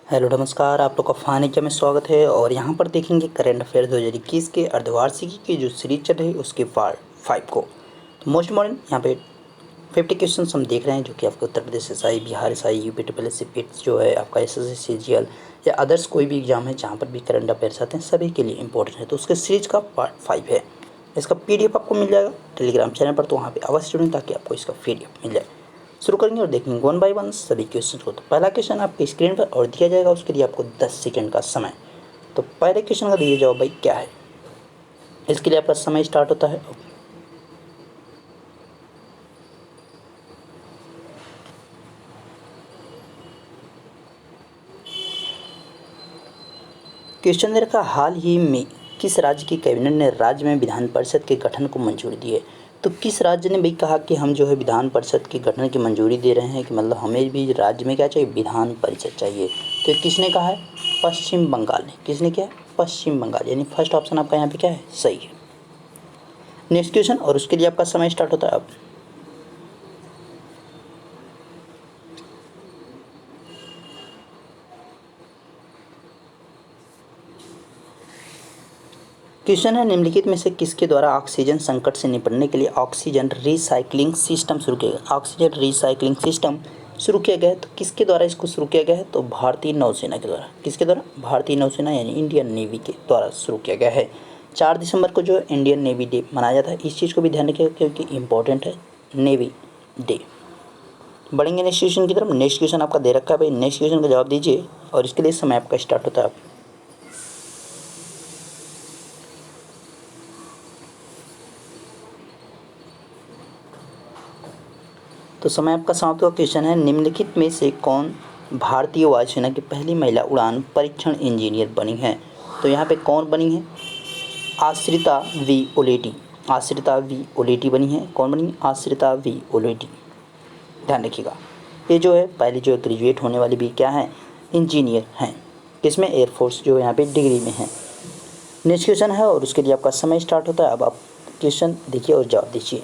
Hello नमस्कार, आप लोग का फ़ान एग्जाम में स्वागत है। और यहाँ पर देखेंगे करंट अफेयर 2021 के अर्धवार्षिकी की जो सीरीज चल रही है उसके पार्ट 5 को। तो मोस्ट इम्पॉर्टेंट यहाँ पे 50 क्वेश्चन हम देख रहे हैं जो कि आपके Uttar Pradesh SI, Bihar SI, UP triple S जो है आपका एसएससी सीजीएल या अदर्स कोई भी एग्जाम है जहाँ पर भी करंट अफेयर्स आते हैं सभी के लिए इंपॉर्टेंट है। तो उसके सीरीज का पार्ट 5 है। इसका पीडीएफ आपको मिल जाएगा टेलीग्राम चैनल पर, तो वहाँ पर अवश्य जुड़ें ताकि आपको इसका पीडीएफ मिल जाए। शुरू करेंगे और देखेंगे वन बाय वन सभी क्वेश्चन को। तो पहला क्वेश्चन आपकी स्क्रीन पर और दिया जाएगा, उसके लिए आपको 10 सेकंड का समय। तो पहले क्वेश्चन का दिए जवाब भाई क्या है, इसके लिए आपका समय स्टार्ट होता है। क्वेश्चन दे रखा, हाल ही में किस राज्य की कैबिनेट ने राज्य में विधान परिषद के गठन को मंजूरी दी है। तो किस राज्य ने भाई कहा कि हम जो है विधान परिषद के गठन की मंजूरी दे रहे हैं, कि मतलब हमें भी राज्य में क्या चाहिए, विधान परिषद चाहिए। तो ये किसने कहा है, पश्चिम बंगाल ने। किसने किया है, पश्चिम बंगाल, यानी फर्स्ट ऑप्शन आपका यहाँ पे क्या है, सही है। नेक्स्ट क्वेश्चन, और उसके लिए आपका समय स्टार्ट होता है अब। क्वेश्चन है, निम्नलिखित में से किसके द्वारा ऑक्सीजन संकट से निपटने के लिए ऑक्सीजन रिसाइकलिंग सिस्टम शुरू किया गया। ऑक्सीजन रिसाइकलिंग सिस्टम शुरू किया गया है, तो किसके द्वारा इसको शुरू किया गया है, तो भारतीय नौसेना के द्वारा। किसके द्वारा, भारतीय नौसेना यानी इंडियन नेवी के द्वारा शुरू किया गया है। 4 दिसंबर को जो इंडियन नेवी डे मनाया जाता है, इस चीज़ को भी ध्यान रखिएगा क्योंकि इंपॉर्टेंट है नेवी डे। बढ़ेंगे नेक्स्ट क्वेश्चन की तरफ। नेक्स्ट क्वेश्चन आपका दे रखा है भाई, नेक्स्ट क्वेश्चन का जवाब दीजिए और इसके लिए समय आपका स्टार्ट होता है। तो समय आपका समाप्त हुआ। क्वेश्चन है, निम्नलिखित में से कौन भारतीय वायुसेना की पहली महिला उड़ान परीक्षण इंजीनियर बनी है। तो यहाँ पे कौन बनी है, आश्रिता वी ओलेटी। आश्रिता वी ओलेटी बनी है। कौन बनी है, आश्रिता वी ओलेटी। ध्यान रखिएगा, ये जो है पहली जो ग्रेजुएट होने वाली भी क्या है, इंजीनियर हैं। किसमें, एयरफोर्स जो यहाँ पे डिग्री में है। नेक्स्ट क्वेश्चन है और उसके लिए आपका समय स्टार्ट होता है। अब आप क्वेश्चन देखिए और जवाब दीजिए।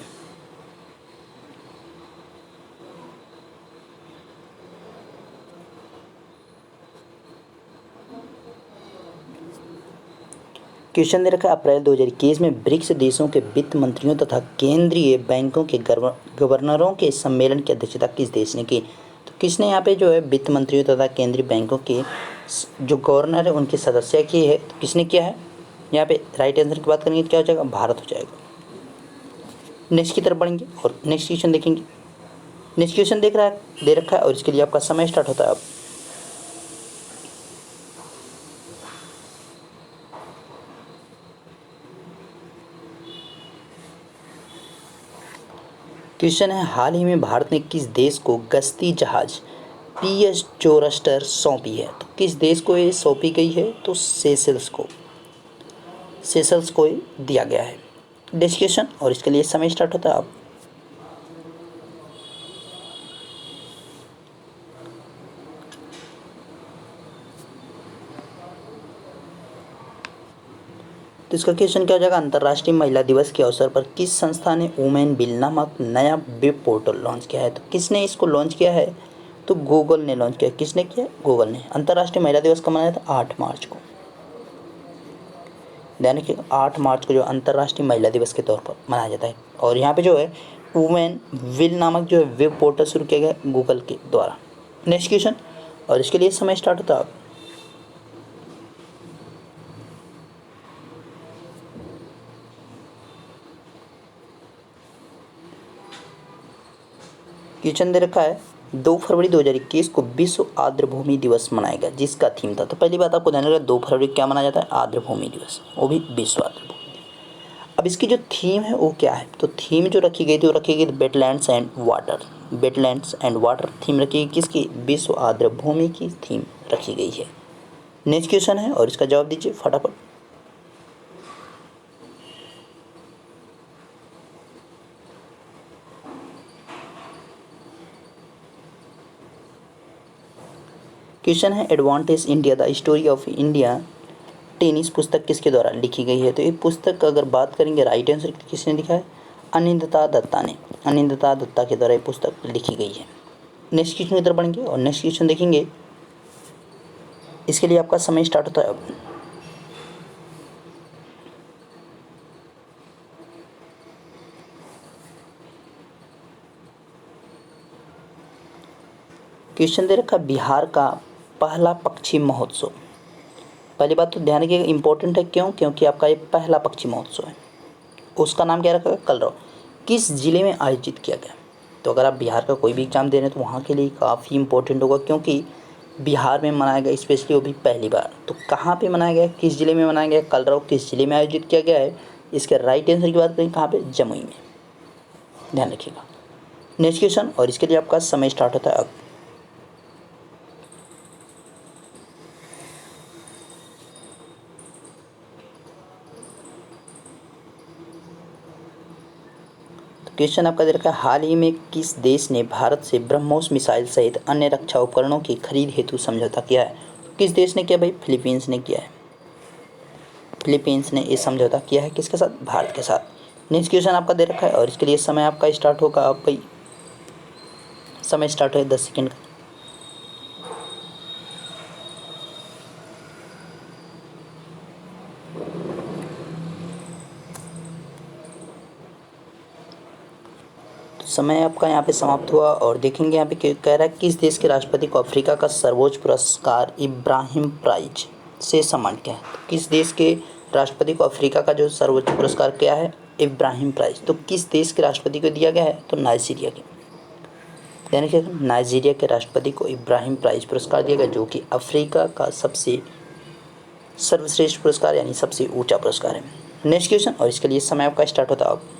क्वेश्चन दे रखा है, अप्रैल 2021 में ब्रिक्स देशों के वित्त मंत्रियों तथा केंद्रीय बैंकों के गवर्नरों के सम्मेलन की अध्यक्षता किस देश ने की। तो किसने यहाँ पे जो है वित्त मंत्रियों तथा केंद्रीय बैंकों के जो गवर्नर है उनके सदस्य की है, तो किसने किया है। यहाँ पे राइट आंसर की बात करेंगे तो क्या हो जाएगा, भारत हो जाएगा। नेक्स्ट की तरफ बढ़ेंगे और नेक्स्ट क्वेश्चन देखेंगे। नेक्स्ट क्वेश्चन दे रखा है और इसके लिए आपका समय स्टार्ट होता है अब। क्वेश्चन है, हाल ही में भारत ने किस देश को गश्ती जहाज पीएस जोरस्टर सौंपी है। तो किस देश को ये सौंपी गई है, तो सेशल्स को ये दिया गया है। डिस्कशन और इसके लिए समय स्टार्ट होता है अब। तो इसका क्वेश्चन क्या हो जाएगा, अंतर्राष्ट्रीय महिला दिवस के अवसर पर किस संस्था ने वुमेन बिल नामक नया वेब पोर्टल लॉन्च किया है। तो किसने इसको लॉन्च किया है, तो गूगल ने लॉन्च किया। किसने किया, गूगल ने। अंतर्राष्ट्रीय महिला दिवस कब मनाया था, 8 मार्च को। ध्यान रखिएगा, 8 मार्च को जो अंतर्राष्ट्रीय महिला दिवस के तौर पर मनाया जाता है। और यहाँ पे जो है वुमेन विल नामक जो है वेब पोर्टल शुरू किया गया गूगल के द्वारा। नेक्स्ट क्वेश्चन और इसके लिए समय स्टार्ट होता है। क्वेश्चन दे रखा है, 2 फरवरी 2021 को विश्व आर्द्रभूमि दिवस मनाया गया, जिसका थीम था। तो पहली बात आपको ध्यान रखना, 2 फरवरी क्या मनाया जाता है, आर्द्रभूमि दिवस, वो भी विश्व आर्द्रभूमि। अब इसकी जो थीम है वो क्या है, तो थीम जो रखी गई थी वो रखी गई wetlands and water. Wetlands and water theme रखी गई, किसकी, विश्व आर्द्रभूमि की थीम रखी गई है। नेक्स्ट क्वेश्चन है और इसका जवाब दीजिए फटाफट। क्वेश्चन है, advantage India the story of India tennis पुस्तक किसके द्वारा लिखी गई है। तो ये पुस्तक अगर बात करेंगे राइट आंसर किसने लिखा है, अनिंदता दत्ता ने। अनिंदता दत्ता के द्वारा ये पुस्तक लिखी गई है। नेक्स्ट क्वेश्चन की तरफ बढ़ेंगे और नेक्स्ट क्वेश्चन देखेंगे। इसके लिए आपका समय स्टार्ट होता है अब। क्वेश्चन दे रखा बिहार का पहला पक्षी महोत्सव। पहली बात तो ध्यान रखिएगा, इंपॉर्टेंट है, क्यों? क्योंकि आपका ये पहला पक्षी महोत्सव है। उसका नाम क्या रखा है? कलरव। किस जिले में आयोजित किया गया? तो अगर आप बिहार का कोई भी एग्जाम दे रहे हैं तो वहाँ के लिए काफ़ी इंपॉर्टेंट होगा, क्योंकि बिहार में मनाया गया, स्पेशली वो भी पहली बार। तो कहाँ पे मनाया गया, किस जिले में मनाया गया? कलरव किस जिले में आयोजित किया गया है? इसके राइट आंसर की बात करें, कहाँ पे? जमुई में। ध्यान रखिएगा। नेक्स्ट क्वेश्चन, और इसके लिए आपका समय स्टार्ट होता है अब। क्वेश्चन आपका दे रखा है, हाल ही में किस देश ने भारत से ब्रह्मोस मिसाइल सहित अन्य रक्षा उपकरणों की खरीद हेतु समझौता किया है? किस देश ने किया भाई? फिलीपींस ने किया है। फिलीपींस ने ये समझौता किया है किसके साथ? भारत के साथ। नेक्स्ट क्वेश्चन आपका दे रखा है, और इसके लिए समय आपका स्टार्ट होगा अब भाई। समय स्टार्ट है 10 सेकेंड का। समय आपका यहाँ पे समाप्त हुआ, और देखेंगे यहाँ पे कह रहा है किस देश के राष्ट्रपति को अफ्रीका का सर्वोच्च पुरस्कार इब्राहिम प्राइज से सम्मानित किया है? तो किस देश के राष्ट्रपति को अफ्रीका का जो सर्वोच्च पुरस्कार क्या है? इब्राहिम प्राइज। तो किस देश के राष्ट्रपति को दिया गया है? तो नाइजीरिया के, यानी कि नाइजीरिया के राष्ट्रपति को इब्राहिम प्राइज पुरस्कार दिया गया, जो कि अफ्रीका का सबसे सर्वश्रेष्ठ पुरस्कार यानी सबसे ऊंचा पुरस्कार है। नेक्स्ट क्वेश्चन, और इसके लिए समय आपका स्टार्ट होता है अब।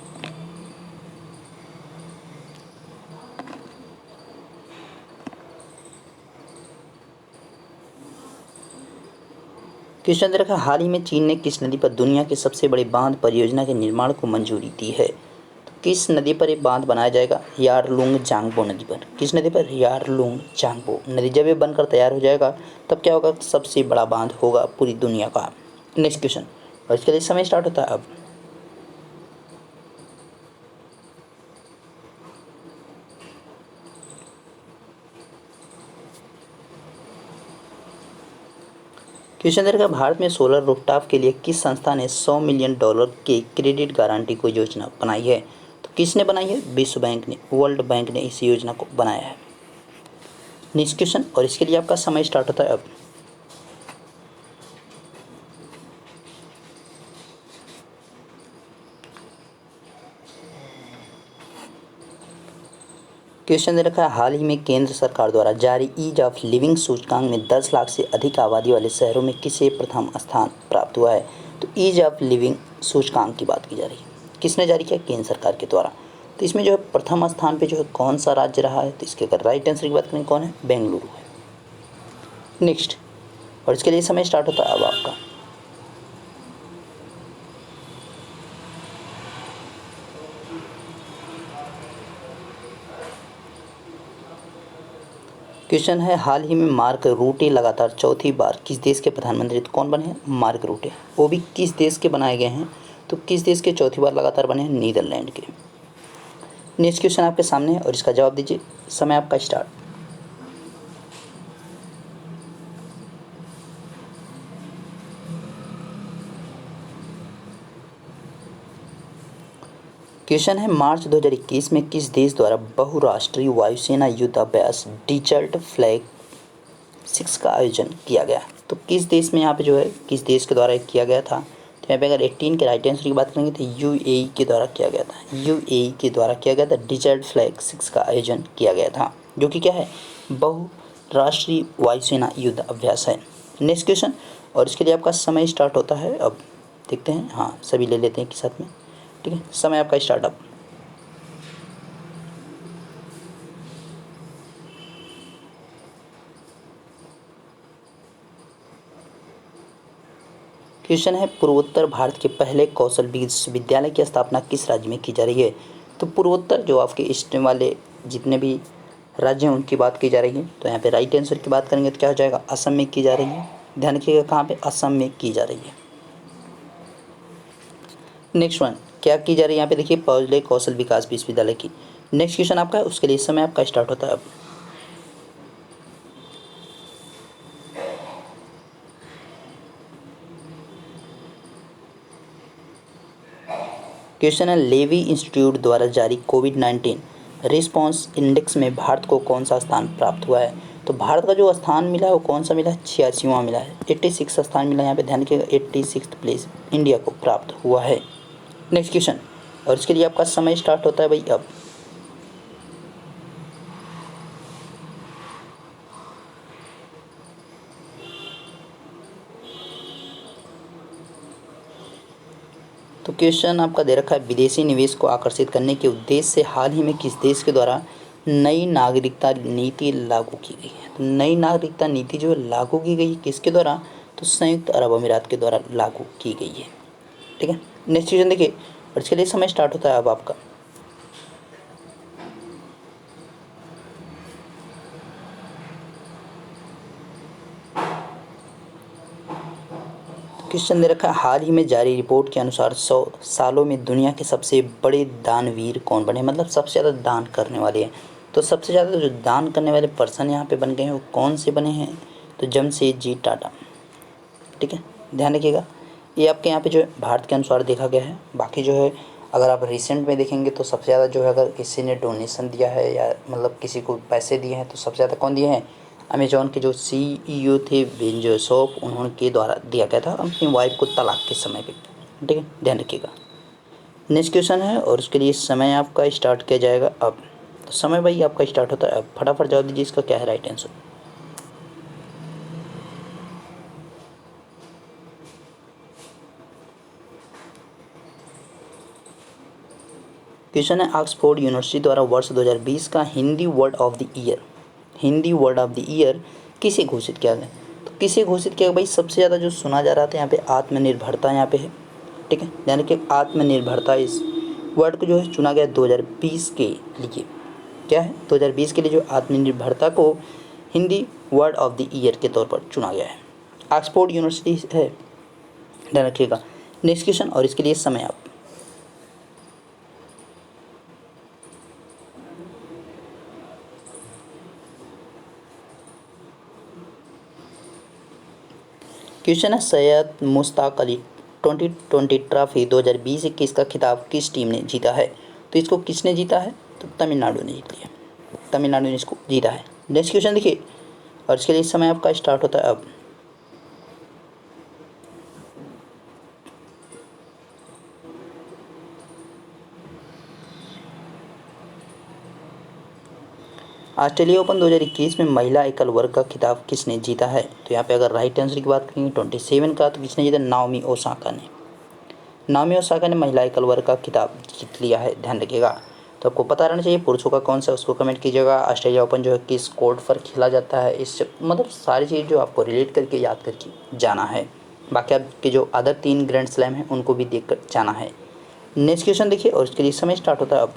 क्वेश्चन दे रखा, हाल ही में चीन ने किस नदी पर दुनिया की सबसे बड़ी बांध परियोजना के निर्माण को मंजूरी दी है? तो किस नदी पर ये बांध बनाया जाएगा? यारलुंग जांगबो नदी पर। किस नदी पर? यारलुंग जांगबो नदी। जब ये बनकर तैयार हो जाएगा तब क्या होगा? सबसे बड़ा बांध होगा पूरी दुनिया का। नेक्स्ट क्वेश्चन, और इसके लिए समय स्टार्ट होता है अब। क्वेश्चन दे रखा, भारत में सोलर रूफटॉप के लिए किस संस्था ने $100 मिलियन के क्रेडिट गारंटी को योजना बनाई है? तो किसने बनाई है? विश्व बैंक ने, वर्ल्ड बैंक ने इस योजना को बनाया है। नेक्स्ट क्वेश्चन, और इसके लिए आपका समय स्टार्ट होता है अब। क्वेश्चन दे रखा है, हाल ही में केंद्र सरकार द्वारा जारी ईज ऑफ लिविंग सूचकांक में 10 लाख से अधिक आबादी वाले शहरों में किसे प्रथम स्थान प्राप्त हुआ है? तो ईज ऑफ लिविंग सूचकांक की बात की जा रही है, किसने जारी किया? केंद्र सरकार के द्वारा। तो इसमें जो है प्रथम स्थान पे जो है कौन सा राज्य रहा है? तो इसके अगर राइट आंसर की बात करें, कौन है? बेंगलुरु है। नेक्स्ट, और इसके लिए समय स्टार्ट होता है अब आपका। क्वेश्चन है, हाल ही में मार्क रूटे लगातार चौथी बार किस देश के प्रधानमंत्री? तो कौन बने हैं? मार्क रूटे। वो भी किस देश के बनाए गए हैं? तो किस देश के चौथी बार लगातार बने हैं? नीदरलैंड के। नेक्स्ट क्वेश्चन आपके सामने है, और इसका जवाब दीजिए। समय आपका स्टार्ट। क्वेश्चन है, मार्च 2021 में किस देश द्वारा बहुराष्ट्रीय वायुसेना युद्ध अभ्यास डिजल्ट फ्लैग 6 का आयोजन किया गया? तो किस देश में यहाँ पे जो है किस देश के द्वारा किया गया था? तो यहाँ पे अगर 18 के राइट आंसर की बात करेंगे तो यूएई के द्वारा किया गया था। यूएई के द्वारा किया गया था, डिजल्ट फ्लैग 6 का आयोजन किया गया था, जो कि क्या है? बहुराष्ट्रीय वायुसेना युद्ध अभ्यास है। नेक्स्ट क्वेश्चन, और इसके लिए आपका समय स्टार्ट होता है अब। देखते हैं, हाँ सभी ले लेते हैं एक साथ में, ठीक है। समय आपका स्टार्टअप। क्वेश्चन है, पूर्वोत्तर भारत के पहले कौशल विश्वविद्यालय की स्थापना किस राज्य में की जा रही है? तो पूर्वोत्तर जो आपके ईस्ट वाले जितने भी राज्य हैं उनकी बात की जा रही है। तो यहाँ पे राइट आंसर की बात करेंगे तो क्या हो जाएगा? असम में की जा रही है। ध्यान रखिएगा, कहाँ पे? असम में की जा रही है। नेक्स्ट वन, क्या की जा रही है यहाँ पे? देखिए, पहले कौशल विकास विश्वविद्यालय की। नेक्स्ट क्वेश्चन आपका है, उसके लिए समय आपका स्टार्ट होता है अब। क्वेश्चन है, लेवी इंस्टीट्यूट द्वारा जारी कोविड-19 रिस्पांस इंडेक्स में भारत को कौन सा स्थान प्राप्त हुआ है? तो भारत का जो स्थान मिला है वो कौन सा मिला है? 86वां मिला है। 86 स्थान मिला है, यहाँ पे ध्यान रखिएगा, 86th प्लेस इंडिया को प्राप्त हुआ है। नेक्स्ट क्वेश्चन, और इसके लिए आपका समय स्टार्ट होता है भाई अब। तो क्वेश्चन आपका दे रखा है, विदेशी निवेश को आकर्षित करने के उद्देश्य से हाल ही में किस देश के द्वारा नई नागरिकता नीति लागू की गई है? तो नई नागरिकता नीति जो है लागू की गई है किसके द्वारा? तो संयुक्त अरब अमीरात के द्वारा लागू की गई है। ठीक है, नेक्स्ट क्वेश्चन देखिए, और इसके लिए समय स्टार्ट होता है अब आपका। क्वेश्चन दे रखा है, हाल ही में जारी रिपोर्ट के अनुसार 100 सालों में दुनिया के सबसे बड़े दानवीर कौन बने? मतलब सबसे ज़्यादा दान करने वाले हैं। तो सबसे ज़्यादा जो दान करने वाले पर्सन यहाँ पे बन गए हैं वो कौन से बने हैं? तो जमशेदजी टाटा। ठीक है, ध्यान रखिएगा, ये आपके यहाँ पे जो है भारत के अनुसार देखा गया है। बाकी जो है अगर आप रिसेंट में देखेंगे तो सबसे ज़्यादा जो है अगर किसी ने डोनेशन दिया है या मतलब किसी को पैसे दिए हैं तो सबसे ज़्यादा कौन दिए हैं? अमेजॉन के जो CEO थे बेजोस, उन्होंने द्वारा दिया गया था अपनी वाइफ को तलाक के समय पे। ठीक है, ध्यान रखिएगा। नेक्स्ट क्वेश्चन है, और उसके लिए समय आपका स्टार्ट किया जाएगा अब। तो समय भाई आपका स्टार्ट होता है अब, फटाफट जवाब दीजिए इसका क्या है राइट आंसर। क्वेश्चन है, ऑक्सफोर्ड यूनिवर्सिटी द्वारा वर्ष 2020 का Hindi word of the year किसे घोषित किया गया? तो किसे घोषित किया गया भाई? सबसे ज़्यादा जो सुना जा रहा था यहाँ पे आत्मनिर्भरता यहाँ पे है। ठीक है, यानी कि आत्मनिर्भरता इस वर्ड को जो है चुना गया 2020 के लिए। क्या है? 2020 के लिए जो आत्मनिर्भरता को Hindi word of the year के तौर पर चुना गया है, ऑक्सफोर्ड यूनिवर्सिटी है, ध्यान रखिएगा। नेक्स्ट क्वेश्चन, और इसके लिए समय आप। क्वेश्चन है, सैयद मुश्ताक अली 2020 ट्रॉफी 2020-21 का खिताब किस टीम ने जीता है? तो इसको किसने जीता है? तो तमिलनाडु ने जीत लिया, तमिलनाडु ने इसको जीता है। नेक्स्ट क्वेश्चन देखिए, और इसके लिए समय आपका स्टार्ट होता है अब। ऑस्ट्रेलिया ओपन 2021 में महिला एकल वर्ग का खिताब किसने जीता है? तो यहाँ पे अगर राइट आंसर की बात करेंगे 27 का, तो किसने जीता? नाओमी ओसाका ने। नाओमी ओसाका ने महिला एकल वर्ग का खिताब जीत लिया है, ध्यान रखिएगा। तो आपको पता रहना चाहिए पुरुषों का कौन सा, उसको कमेंट कीजिएगा। ऑस्ट्रेलिया ओपन जो है किस कोर्ट पर खेला जाता है, इस मतलब सारी चीज़ जो आपको रिलेट करके याद करके जाना है। बाकी आपके जो अदर 3 ग्रैंड स्लैम हैं उनको भी देख कर जाना है। नेक्स्ट क्वेश्चन देखिए, और इसके लिए समय स्टार्ट होता है अब।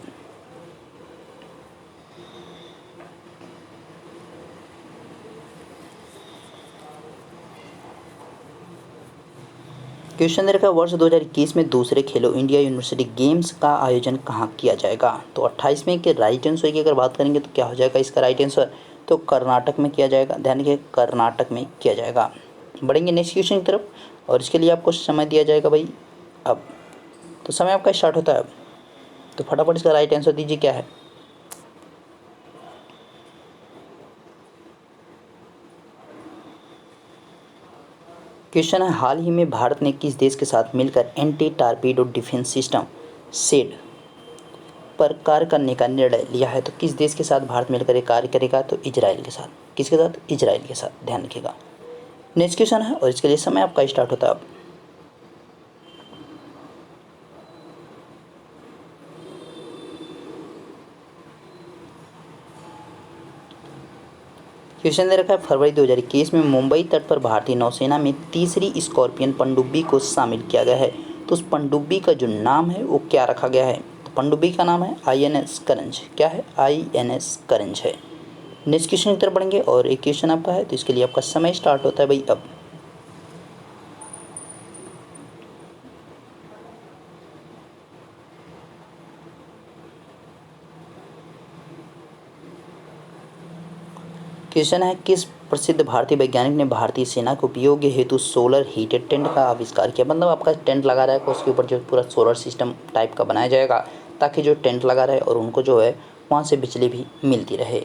क्वेश्चन दे रखा है, वर्ष 2021 में दूसरे खेलो इंडिया यूनिवर्सिटी गेम्स का आयोजन कहाँ किया जाएगा? तो 28 में के राइट आंसर की अगर बात करेंगे तो क्या हो जाएगा इसका राइट आंसर? तो कर्नाटक में किया जाएगा, ध्यान रखिए, कर्नाटक में किया जाएगा। बढ़ेंगे नेक्स्ट क्वेश्चन की तरफ, और इसके लिए आपको समय दिया जाएगा भाई अब। तो समय आपका स्टार्ट होता है अब, तो फटाफट इसका राइट आंसर दीजिए क्या है। क्वेश्चन है, हाल ही में भारत ने किस देश के साथ मिलकर anti torpedo defence system said पर कार्य करने का निर्णय लिया है? तो किस देश के साथ भारत मिलकर ये कार्य करेगा? तो इजराइल के साथ। किसके साथ? इजराइल के साथ, ध्यान रखिएगा। नेक्स्ट क्वेश्चन है, और इसके लिए समय आपका स्टार्ट होता है अब। क्वेश्चन दे रखा है, फरवरी 2021 में मुंबई तट पर भारतीय नौसेना में तीसरी स्कॉर्पियन पनडुब्बी को शामिल किया गया है। तो उस पनडुब्बी का जो नाम है वो क्या रखा गया है? तो पनडुब्बी का नाम है INS करंज। क्या है? INS करंज है। नेक्स्ट क्वेश्चन की तरफ बढ़ेंगे, और एक क्वेश्चन आपका है, तो इसके लिए आपका समय स्टार्ट होता है भाई अब। क्वेश्चन है, किस प्रसिद्ध भारतीय वैज्ञानिक ने भारतीय सेना के उपयोग हेतु सोलर हीटेड टेंट का आविष्कार किया। मतलब आपका टेंट लगा रहेगा, उसके ऊपर जो पूरा सोलर सिस्टम टाइप का बनाया जाएगा, ताकि जो टेंट लगा रहे और उनको जो है वहाँ से बिजली भी मिलती रहे।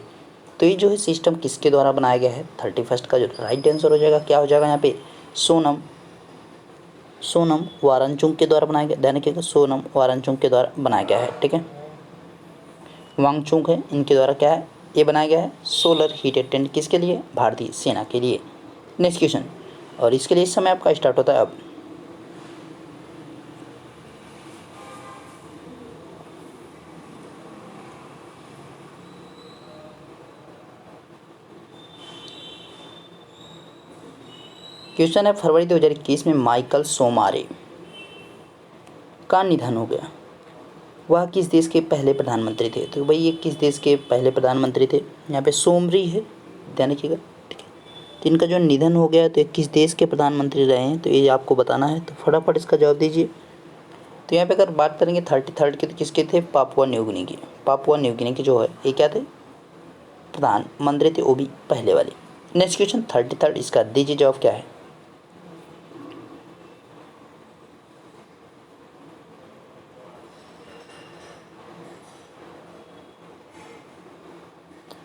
तो ये जो है सिस्टम किसके द्वारा बनाया गया है? 31 का जो राइट आंसर हो जाएगा क्या हो जाएगा यहाँ पे? सोनम वारनचुंग के द्वारा बनाया गया। ध्यान रखिएगा, सोनम वारनचुंग के द्वारा बनाया गया है। ठीक है, वांगचुक है, इनके द्वारा क्या है ये बनाया गया है? Solar heated tent. किसके लिए? भारतीय सेना के लिए। नेक्स्ट क्वेश्चन, और इसके लिए इस समय आपका स्टार्ट होता है अब। क्वेश्चन है, फरवरी 2021 में माइकल सोमारे का निधन हो गया। वह किस देश के पहले प्रधानमंत्री थे? तो भाई ये किस देश के पहले प्रधानमंत्री थे? यहाँ पे सोमरी है, ध्यान रखिएगा। ठीक है, तो इनका जो निधन हो गया तो ये किस देश के प्रधानमंत्री रहे हैं, तो ये आपको बताना है। तो फटाफट इसका जवाब दीजिए। तो यहाँ पे अगर बात करेंगे 33rd के, तो किसके थे? पापुआ न्यू गिनी के। पापुआ न्यू गिनी के जो है ये क्या थे? प्रधानमंत्री थे, वो भी पहले वाले। नेक्स्ट क्वेश्चन 33rd, इसका दीजिए जवाब क्या है?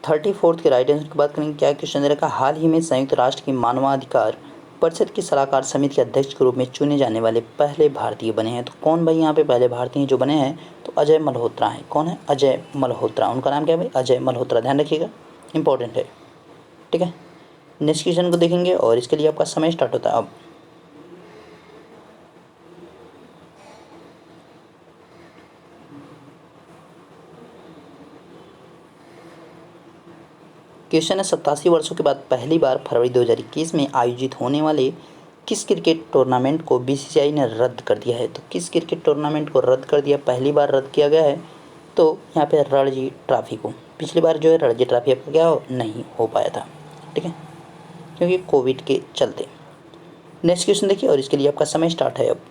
थर्टी फोर्थ के राइट आंसर की बात करेंगे। क्या क्वेश्चन दे रखा? हाल ही में संयुक्त राष्ट्र की मानवाधिकार परिषद की सलाहकार समिति के अध्यक्ष के रूप में चुने जाने वाले पहले भारतीय बने हैं। तो कौन भाई यहाँ पे पहले भारतीय जो बने हैं? तो अजय मल्होत्रा हैं। कौन है? अजय मल्होत्रा। उनका नाम क्या है भाई? अजय मल्होत्रा। ध्यान रखिएगा, इंपॉर्टेंट है। ठीक है, नेक्स्ट क्वेश्चन को देखेंगे और इसके लिए आपका समय स्टार्ट होता है अब। क्वेश्चन है, 87 वर्षों के बाद पहली बार फरवरी 2021 में आयोजित होने वाले किस क्रिकेट टूर्नामेंट को बीसीसीआई ने रद्द कर दिया है? तो किस क्रिकेट टूर्नामेंट को रद्द कर दिया? पहली बार रद्द किया गया है तो यहाँ पे रणजी ट्रॉफी को। पिछली बार जो है रणजी ट्रॉफी आपका क्या नहीं हो पाया था। ठीक है, क्योंकि कोविड के चलते। नेक्स्ट क्वेश्चन देखिए और इसके लिए आपका समय स्टार्ट है अब।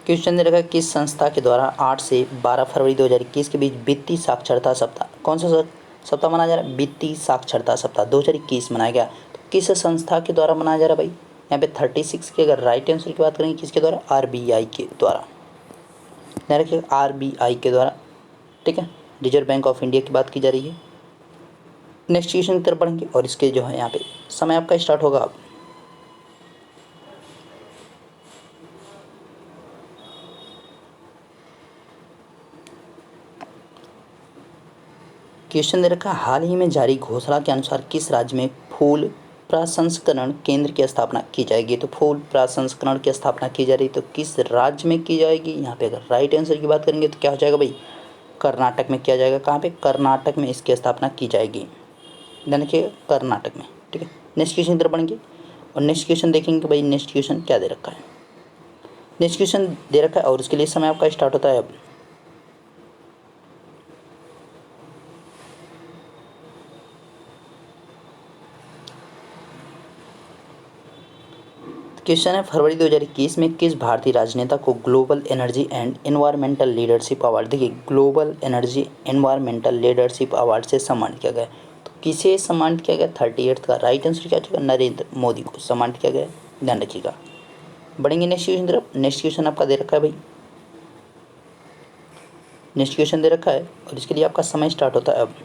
क्वेश्चन दे रखा है, किस संस्था के द्वारा 8 से 12 फरवरी 2021 के बीच वित्तीय साक्षरता सप्ताह, कौन सा सप्ताह मनाया जा रहा है? वित्तीय साक्षरता सप्ताह 2021 मनाया गया। तो किस संस्था के द्वारा मनाया जा रहा है भाई? यहाँ पे 36 के अगर राइट आंसर की बात करेंगे, किसके द्वारा? आरबीआई के द्वारा। ध्यान रखिएगा, आरबीआई के द्वारा। ठीक है, रिजर्व बैंक ऑफ इंडिया की बात की जा रही है। नेक्स्ट क्वेश्चन की तरफ बढ़ेंगे और इसके जो है यहाँ पे समय आपका स्टार्ट होगा अब। क्वेश्चन दे रखा है, हाल ही में जारी घोषणा के अनुसार किस राज्य में फूल प्रसंस्करण केंद्र की स्थापना की जाएगी? तो फूल प्रसंस्करण की स्थापना की जा रही है, तो किस राज्य में की जाएगी? यहाँ पे अगर राइट आंसर की बात करेंगे तो क्या हो जाएगा भाई? कर्नाटक में किया जाएगा। कहाँ पे? कर्नाटक में इसकी स्थापना की जाएगी। ध्यान रखिएगा, कर्नाटक में। ठीक है, नेक्स्ट क्वेश्चन की तरफ बढ़ेंगे और नेक्स्ट क्वेश्चन देखेंगे भाई नेक्स्ट क्वेश्चन क्या दे रखा है। नेक्स्ट क्वेश्चन दे रखा है और उसके लिए समय आपका स्टार्ट होता है अब। क्वेश्चन है, फरवरी 2021 में किस भारतीय राजनेता को global energy and environmental leadership award, देखिए global energy environmental leadership award से सम्मानित किया गया? तो किसे सम्मानित किया गया? 38 का राइट आंसर क्या होगा? नरेंद्र मोदी को सम्मानित किया गया। ध्यान रखिएगा। बढ़ेंगे नेक्स्ट क्वेश्चन तरफ। नेक्स्ट क्वेश्चन आपका दे रखा है भाई, नेक्स्ट क्वेश्चन दे रखा है और इसके लिए आपका समय स्टार्ट होता है अब।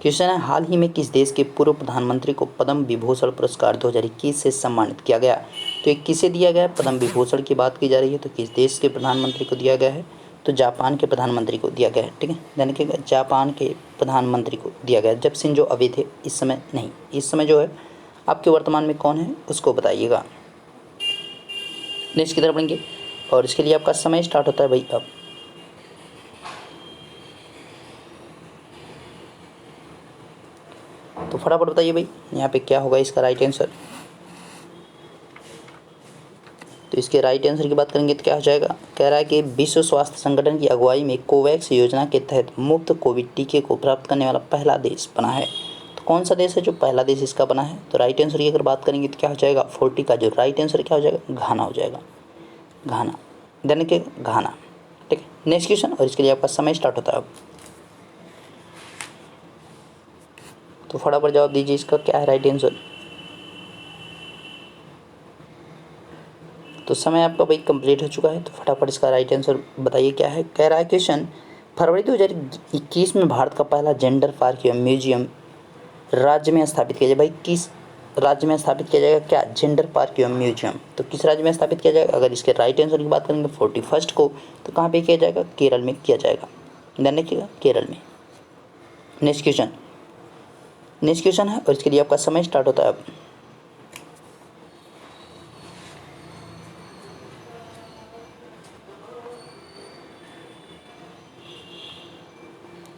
क्वेश्चन है, हाल ही में किस देश के पूर्व प्रधानमंत्री को पद्म विभूषण पुरस्कार 2021 से सम्मानित किया गया? तो ये किसे दिया गया? पद्म विभूषण की बात की जा रही है, तो किस देश के प्रधानमंत्री को दिया गया है? तो जापान के प्रधानमंत्री को दिया गया है। ठीक है, ध्यान रखिएगा, जापान के प्रधानमंत्री को दिया गया, जब शिंजो अबे थे, इस समय नहीं। इस समय जो है आपके वर्तमान में कौन है उसको बताइएगा। नेक्स्ट की तरफ बढ़ेंगे और इसके लिए आपका समय स्टार्ट होता है भाई अब। तो फटाफट बताइए भाई यहाँ पे क्या होगा इसका राइट आंसर। तो तो इसके राइट आंसर की बात करेंगे तो क्या हो जाएगा, कह रहा है कि विश्व स्वास्थ्य संगठन की अगुवाई में कोवैक्स योजना के तहत मुफ्त कोविड टीके को प्राप्त करने वाला पहला देश बना है। तो कौन सा देश है जो पहला देश इसका बना है, तो राइट आंसर की अगर बात करेंगे तो क्या हो जाएगा, 40 का जो राइट आंसर क्या हो जाएगा, घाना हो जाएगा, घाना, यानी कि घाना। ठीक है, नेक्स्ट क्वेश्चन, और इसके लिए आपका समय स्टार्ट होता है अब। तो फटाफट जवाब दीजिए, इसका क्या है राइट आंसर। तो समय आपका भाई कंप्लीट हो चुका है, तो फटाफट इसका राइट आंसर बताइए क्या है। कह रहा है क्वेश्चन, फरवरी 2021 में भारत का पहला जेंडर पार्क या म्यूजियम राज्य में स्थापित किया जाए। भाई किस राज्य में स्थापित किया जाएगा, क्या जेंडर पार्क या म्यूजियम, तो किस राज्य में स्थापित किया जाएगा। अगर इसके राइट आंसर की बात करेंगे 41 को, तो कहाँ पे किया जाएगा, केरल में किया जाएगा, ध्यान रखिएगा, केरल में। नेक्स्ट क्वेश्चन है, और इसके लिए आपका समय स्टार्ट होता है अब।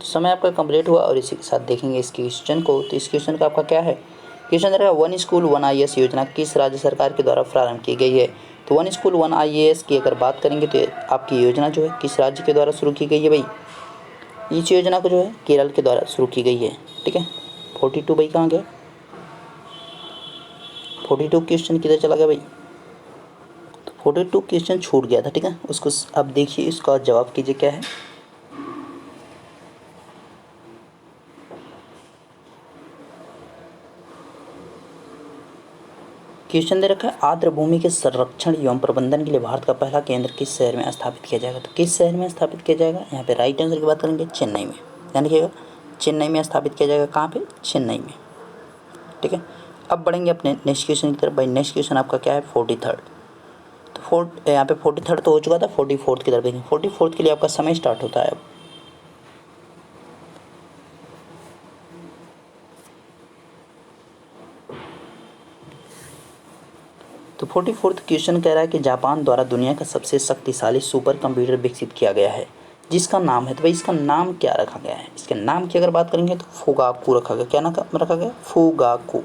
समय आपका कंप्लीट हुआ, और इसी के साथ देखेंगे इस क्वेश्चन को। तो इस क्वेश्चन का आपका क्या है, क्वेश्चन रहेगा, वन स्कूल वन IAS योजना किस राज्य सरकार के द्वारा प्रारंभ की गई है। तो वन स्कूल वन IAS की अगर बात करेंगे तो आपकी योजना जो है किस राज्य के द्वारा शुरू की गई है। भाई इस योजना को जो है केरल के द्वारा शुरू की गई है। ठीक है, 42 भाई कहाँ गया, 42 क्वेश्चन किधर चला गया भाई, तो 42 क्वेश्चन छूट गया था। ठीक है, उसको अब देखिए, इसका जवाब कीजिए क्या है। क्वेश्चन दे रखा है, आर्द्र भूमि के संरक्षण एवं प्रबंधन के लिए भारत का पहला केंद्र किस शहर में स्थापित किया जाएगा। तो किस शहर में स्थापित किया जाएगा, यहाँ पे राइट आंसर की बात करेंगे चेन्नई में, ध्यान रखिएगा, चेन्नई में स्थापित किया जाएगा। कहाँ पे, चेन्नई में। ठीक है, अब बढ़ेंगे अपने नेक्स्ट क्वेश्चन की तरफ। भाई नेक्स्ट क्वेश्चन आपका क्या है, 43। तो यहाँ पे 43 तो हो चुका था, 44 की तरफ देखेंगे। 44 के लिए आपका समय स्टार्ट होता है अब। तो 44 क्वेश्चन कह रहा है कि जापान द्वारा दुनिया का सबसे शक्तिशाली सुपर कंप्यूटर विकसित किया गया है जिसका नाम है, तो भाई इसका नाम क्या रखा गया है। इसके नाम की अगर बात करेंगे तो फुगाकू रखा गया। क्या नाम रखा गया, फुगाकू,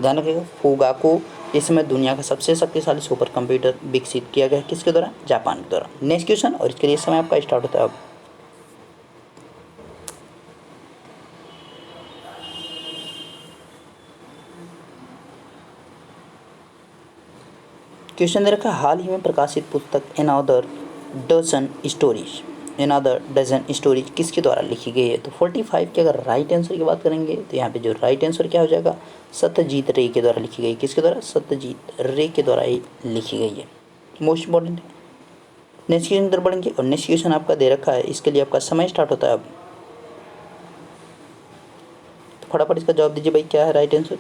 ध्यान रखिएगा, फुगाकू। इसमें दुनिया का सबसे शक्तिशाली सुपर कंप्यूटर विकसित किया गया है, किसके द्वारा, जापान के द्वारा। नेक्स्ट क्वेश्चन, और इसके लिए समय आपका स्टार्ट होता है अब। क्वेश्चन दे रखा है, हाल ही में प्रकाशित पुस्तक एनादर डजन स्टोरीज किसके द्वारा लिखी गई है। तो 45 के अगर राइट आंसर की बात करेंगे तो यहाँ पे जो राइट आंसर क्या हो जाएगा, सत्यजीत रे के द्वारा लिखी गई। किसके द्वारा, सत्यजीत रे के द्वारा ही लिखी गई है, मोस्ट इंपॉर्टेंट है। नेक्स्ट क्वेश्चन तरफ बढ़ेंगे, और नेक्स्ट क्वेश्चन आपका दे रखा है, इसके लिए आपका समय स्टार्ट होता है अब। तो फटाफट इसका जवाब दीजिए भाई, क्या है राइट आंसर।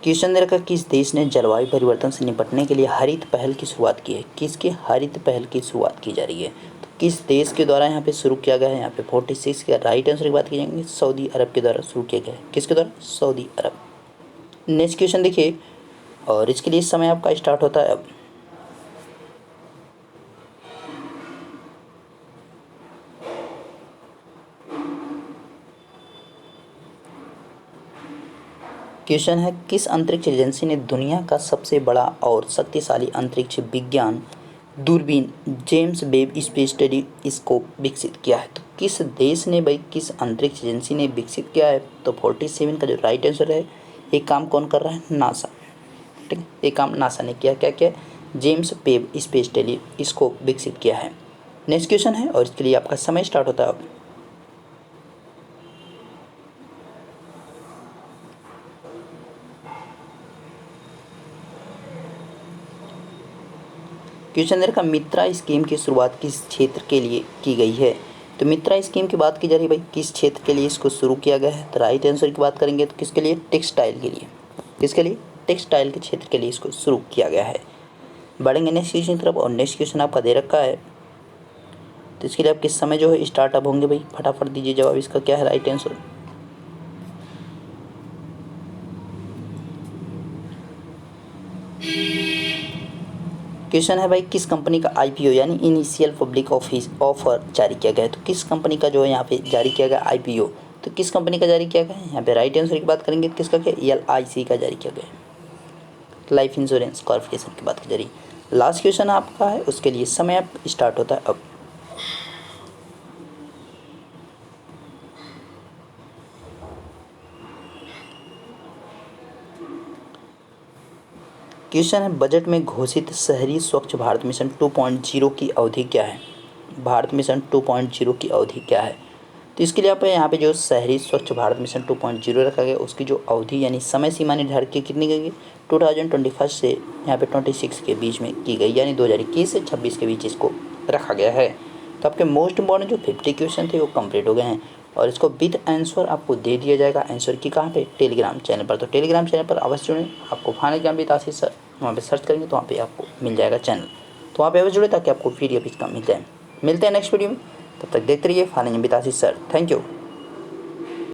क्वेश्चन दे रखा, किस देश ने जलवायु परिवर्तन से निपटने के लिए हरित पहल की शुरुआत की है। किसकी हरित पहल की शुरुआत की जा रही है, तो किस देश के द्वारा यहाँ पे शुरू किया गया है। यहाँ पे 46 के राइट आंसर की बात की जाएंगे, सऊदी अरब के द्वारा शुरू किया गया है। किसके द्वारा, सऊदी अरब। नेक्स्ट क्वेश्चन देखिए, और इसके लिए समय आपका स्टार्ट होता है अब। क्वेश्चन है, किस अंतरिक्ष एजेंसी ने दुनिया का सबसे बड़ा और शक्तिशाली अंतरिक्ष विज्ञान दूरबीन जेम्स वेब स्पेस टेलीस्कोप विकसित किया है। तो किस देश ने भाई, किस अंतरिक्ष एजेंसी ने विकसित किया है। तो 47 का जो राइट आंसर है, ये काम कौन कर रहा है, नासा। ठीक है, ये काम नासा ने किया। क्या किया, जेम्स वेब स्पेस टेलीस्कोप विकसित किया है। नेक्स्ट क्वेश्चन है, और इसके लिए आपका समय स्टार्ट होता है अब। क्वेश्चन दे रखा, मित्रा स्कीम की शुरुआत किस क्षेत्र के लिए की गई है। तो मित्रा स्कीम की बात की जा रही है भाई, किस क्षेत्र के लिए इसको शुरू किया गया है। तो राइट आंसर की बात करेंगे तो किसके लिए, टेक्सटाइल के लिए। किसके लिए, टेक्सटाइल के क्षेत्र के लिए इसको शुरू किया गया है। बढ़ेंगे नेक्स्ट क्वेश्चन की तरफ, और नेक्स्ट क्वेश्चन आपका दे रखा है, तो इसके लिए आप किस समय जो है स्टार्टअप होंगे भाई, फटाफट दीजिए जवाब, इसका क्या है राइट आंसर। क्वेश्चन है भाई, किस कंपनी का आईपीओ यानी इनिशियल पब्लिक ऑफर जारी किया गया है। तो किस कंपनी का जो है यहाँ पे जारी किया गया आईपीओ, तो किस कंपनी का जारी किया गया है। यहाँ पे राइट आंसर की बात करेंगे तो किसका क्या, LIC का जारी किया गया है, लाइफ इंश्योरेंस कॉर्पोरेशन की बात की जा रही है। लास्ट क्वेश्चन आपका है, उसके लिए समय अब स्टार्ट होता है अब। क्वेश्चन है, बजट में घोषित शहरी स्वच्छ भारत मिशन 2.0 की अवधि क्या है। भारत मिशन 2.0 की अवधि क्या है। तो इसके लिए आप यहाँ पे जो शहरी स्वच्छ भारत मिशन 2.0 रखा गया, उसकी जो अवधि यानी समय सीमा निर्धारित की कितनी गई, 2021 से यहाँ पे 26 के बीच में की गई, यानी 2021 से 26 के बीच इसको रखा गया है। तो आपके मोस्ट इम्पॉर्टेंट जो 50 क्वेश्चन थे वो कंप्लीट हो गए हैं, और इसको विद आंसर आपको दे दिया जाएगा। आंसर की कहाँ पे, टेलीग्राम चैनल पर। तो टेलीग्राम चैनल पर अवश्य जुड़ें, आपको फाइनल एग्जाम भी आशीष सर वहाँ पे सर्च करेंगे तो वहाँ पे आपको मिल जाएगा चैनल, तो वहाँ पे अवश्य जुड़े ताकि आपको PDF इसका मिल जाए। मिलते हैं नेक्स्ट वीडियो में, तब तक देखते रहिए final exam with Ashish sir. Thank you.